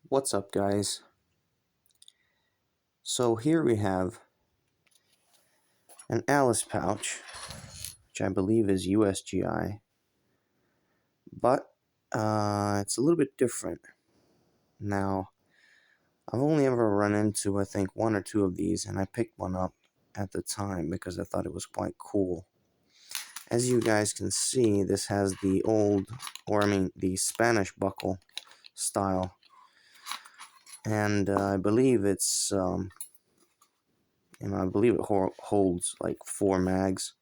What's up, guys? So here we have an Alice pouch, which I believe is USGI, but it's a little bit different. Now, I've only ever run into, I think, one or two of these, and I picked one up at the time because I thought it was quite cool. As you guys can see, this has the the Spanish buckle style, and I believe I believe it holds like 4 mags.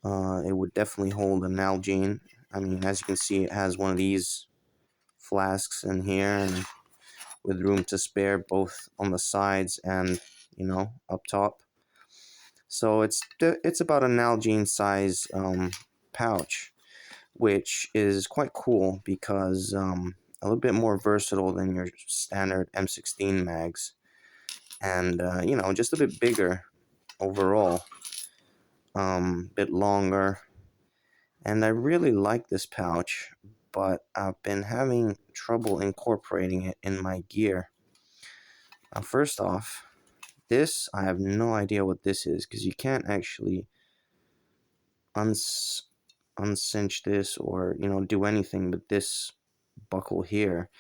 It would definitely hold an Nalgene. I mean, as you can see, it has one of these flasks in here, and with room to spare both on the sides and up top. So it's about a Nalgene size pouch, which is quite cool because a little bit more versatile than your standard M16 mags, and just a bit bigger overall, bit longer. And I really like this pouch, but I've been having trouble incorporating it in my gear. Now, first off, this, I have no idea what this is, because you can't actually uncinch this or, do anything with this buckle here.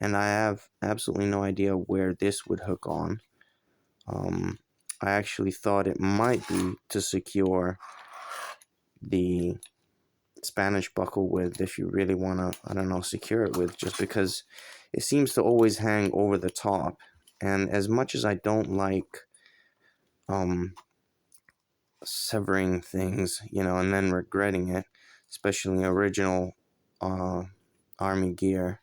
And I have absolutely no idea where this would hook on. I actually thought it might be to secure the Spanish buckle with, if you really want to, I don't know, secure it with, just because it seems to always hang over the top. And as much as I don't like severing things, and then regretting it, especially original army gear,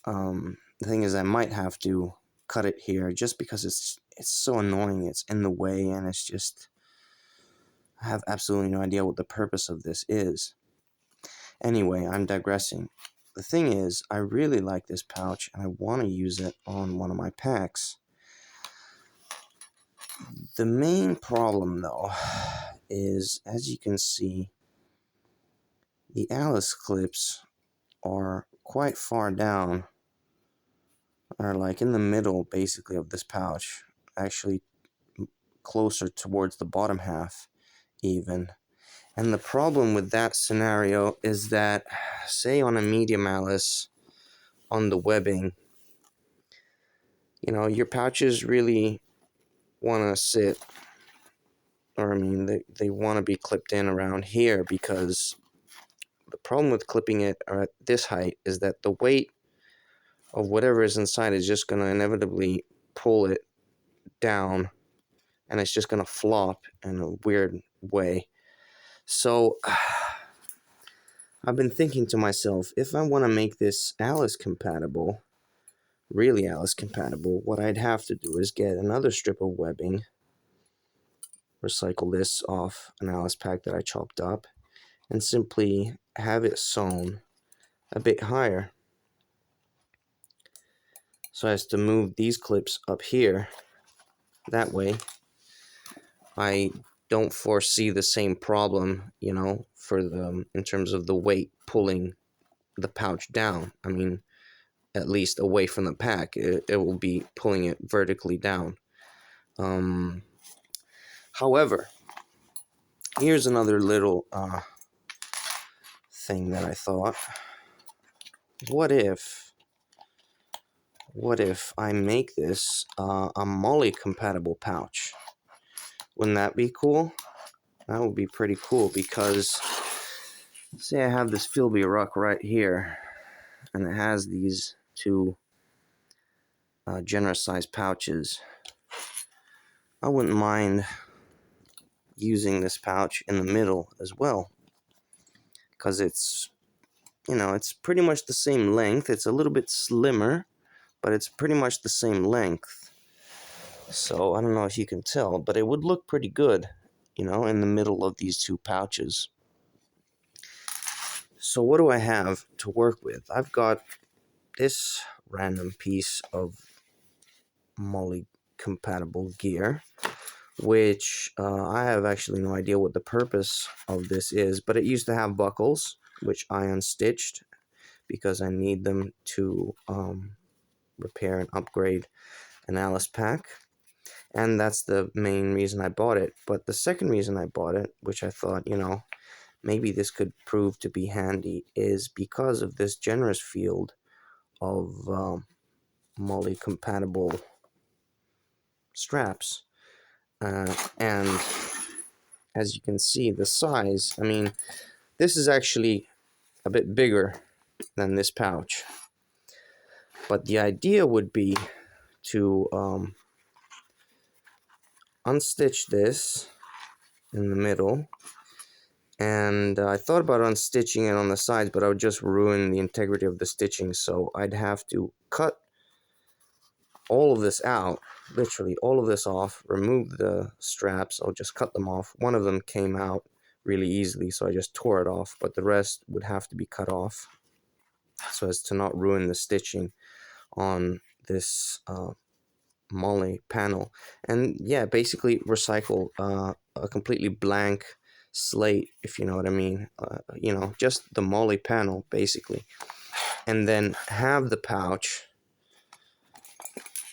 the thing is I might have to cut it here just because it's so annoying. It's in the way, and it's just, I have absolutely no idea what the purpose of this is. Anyway, I'm digressing. The thing is, I really like this pouch, and I want to use it on one of my packs. The main problem, though, is, as you can see, the Alice clips are quite far down, or like in the middle, basically, of this pouch. Actually, closer towards the bottom half, even. And the problem with that scenario is that, say on a medium Alice, on the webbing, your pouches really want to sit, or I mean, they want to be clipped in around here, because the problem with clipping it at this height is that the weight of whatever is inside is just going to inevitably pull it down, and it's just going to flop in a weird way. So I've been thinking to myself, if I want to make this Alice compatible, really Alice compatible, what I'd have to do is get another strip of webbing, recycle this off an Alice pack that I chopped up, and simply have it sewn a bit higher, so as to move these clips up here. That way I don't foresee the same problem, in terms of the weight pulling the pouch down. I mean, at least away from the pack, it will be pulling it vertically down. However, here's another little thing that I thought. What if I make this a MOLLE compatible pouch? Wouldn't that be cool? That would be pretty cool, because say I have this Philby Ruck right here, and it has these two generous sized pouches. I wouldn't mind using this pouch in the middle as well, because it's pretty much the same length. It's a little bit slimmer, but it's pretty much the same length. So I don't know if you can tell, but it would look pretty good, in the middle of these two pouches. So what do I have to work with? I've got this random piece of MOLLE compatible gear, which I have actually no idea what the purpose of this is, but it used to have buckles, which I unstitched because I need them to repair and upgrade an Alice pack. And that's the main reason I bought it. But the second reason I bought it, which I thought, maybe this could prove to be handy, is because of this generous field of MOLLE compatible straps. And as you can see, the size, I mean, this is actually a bit bigger than this pouch. But the idea would be to unstitch this in the middle. And I thought about unstitching it on the sides, but I would just ruin the integrity of the stitching. So I'd have to cut all of this out, literally all of this off, remove the straps. I'll just cut them off. One of them came out really easily, so I just tore it off, but the rest would have to be cut off so as to not ruin the stitching on this MOLLE panel. And yeah, basically recycle a completely blank slate, if you know what I mean. Just the MOLLE panel basically, and then have the pouch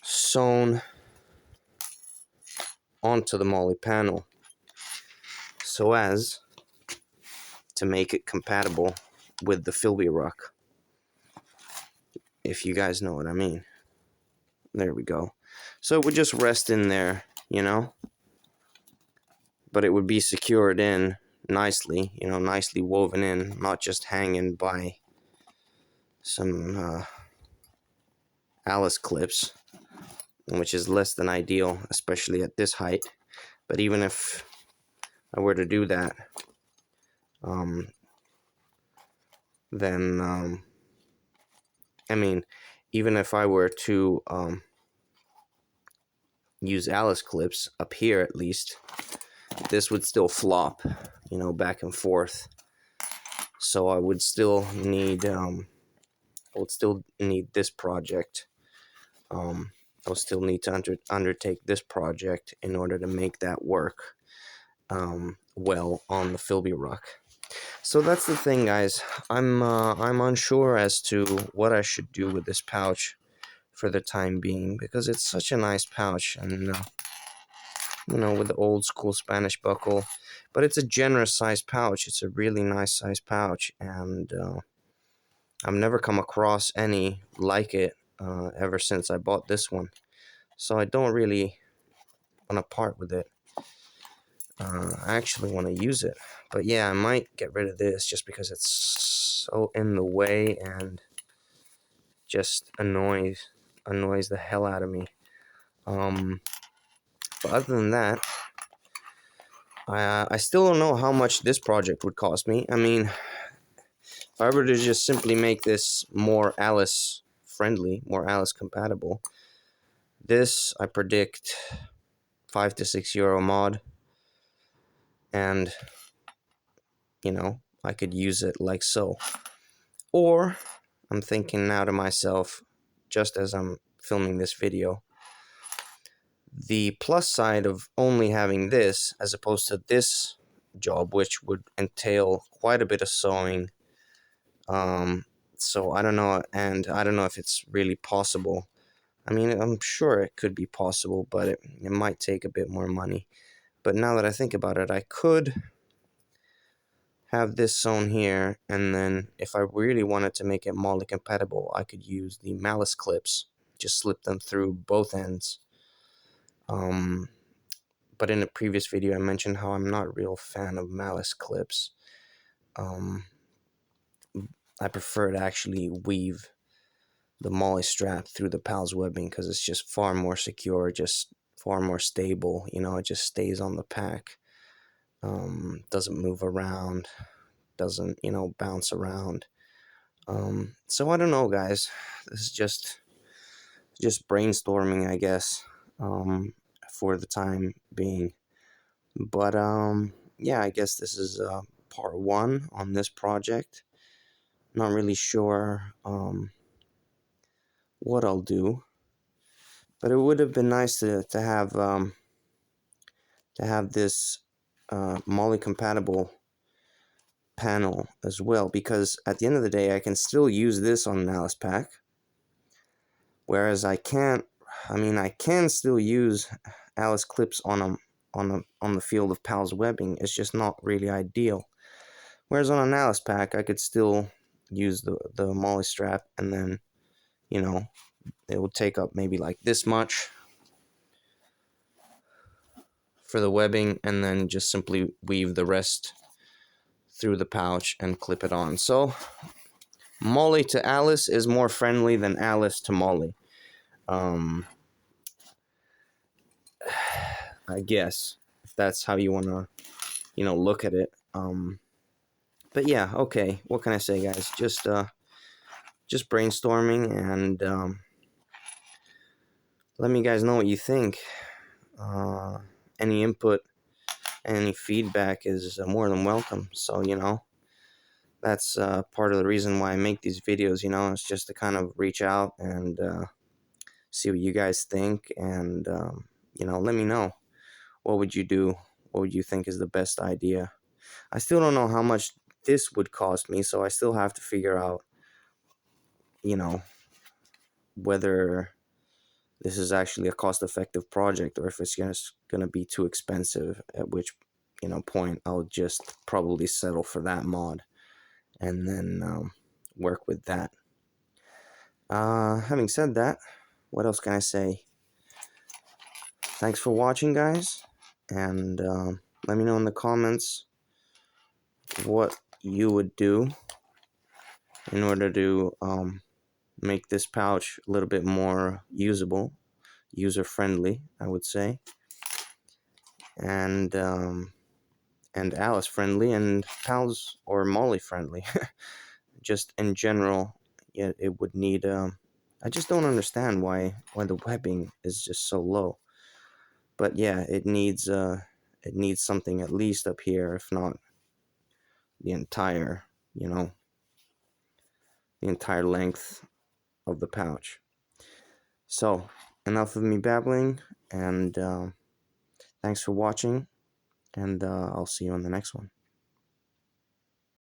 sewn onto the MOLLE panel so as to make it compatible with the Philby Ruck, if you guys know what I mean. There we go. So it would just rest in there, but it would be secured in nicely, nicely woven in, not just hanging by some Alice clips, which is less than ideal, especially at this height. But even if I were to do that, then I mean, even if I were to use Alice clips up here, at least this would still flop, back and forth. So I would still need this project. I'll still need to undertake this project in order to make that work well on the Philby Ruck. So that's the thing, guys. I'm unsure as to what I should do with this pouch for the time being, because it's such a nice pouch, and with the old school Spanish buckle, but it's a generous size pouch. It's a really nice size pouch, and I've never come across any like it ever since I bought this one. So I don't really want to part with it. I actually want to use it, but yeah, I might get rid of this just because it's so in the way and just annoys the hell out of me. But other than that, I still don't know how much this project would cost me. I mean, if I were to just simply make this more Alice friendly, more Alice compatible, this I predict €5 to €6 mod, and I could use it like so. Or I'm thinking now to myself, just as I'm filming this video, the plus side of only having this as opposed to this job, which would entail quite a bit of sewing. So I don't know, and I don't know if it's really possible. I mean, I'm sure it could be possible, but it might take a bit more money. But now that I think about it, I could have this sewn here, and then if I really wanted to make it MOLLE compatible, I could use the malice clips, just slip them through both ends. But in a previous video, I mentioned how I'm not a real fan of malice clips. I prefer to actually weave the MOLLE strap through the PALS webbing because it's just far more secure, just far more stable. It just stays on the pack, doesn't move around, doesn't bounce around. So I don't know, guys. This is just brainstorming, I guess, for the time being. But yeah, I guess this is part 1 on this project. Not really sure what I'll do, but it would have been nice to have this MOLLE compatible panel as well, because at the end of the day I can still use this on an Alice pack, Whereas I can't. I mean, I can still use Alice clips on the field of Pal's webbing. It's just not really ideal. Whereas on an Alice pack, I could still use the MOLLE strap, and then, you know, it will take up maybe like this much for the webbing, and then just simply weave the rest through the pouch and clip it on. So MOLLE to Alice is more friendly than Alice to MOLLE. I guess, if that's how you want to, look at it. But yeah, okay, what can I say, guys? Just brainstorming, and let me guys know what you think. Any input, any feedback is more than welcome. So, that's part of the reason why I make these videos, it's just to kind of reach out and see what you guys think, and, let me know. What would you do? What would you think is the best idea? I still don't know how much this would cost me, so I still have to figure out, whether this is actually a cost-effective project, or if it's just going to be too expensive, at which, point I'll just probably settle for that mod, and then work with that. Having said that, what else can I say? Thanks for watching, guys, and let me know in the comments what you would do in order to make this pouch a little bit more usable, user-friendly, I would say, and Alice friendly, and Pal's or MOLLE friendly. Just in general, yeah, it would need. I just don't understand why the webbing is just so low. But yeah, it needs something at least up here, if not the entire, the entire length of the pouch. So, enough of me babbling, and thanks for watching, and I'll see you on the next one.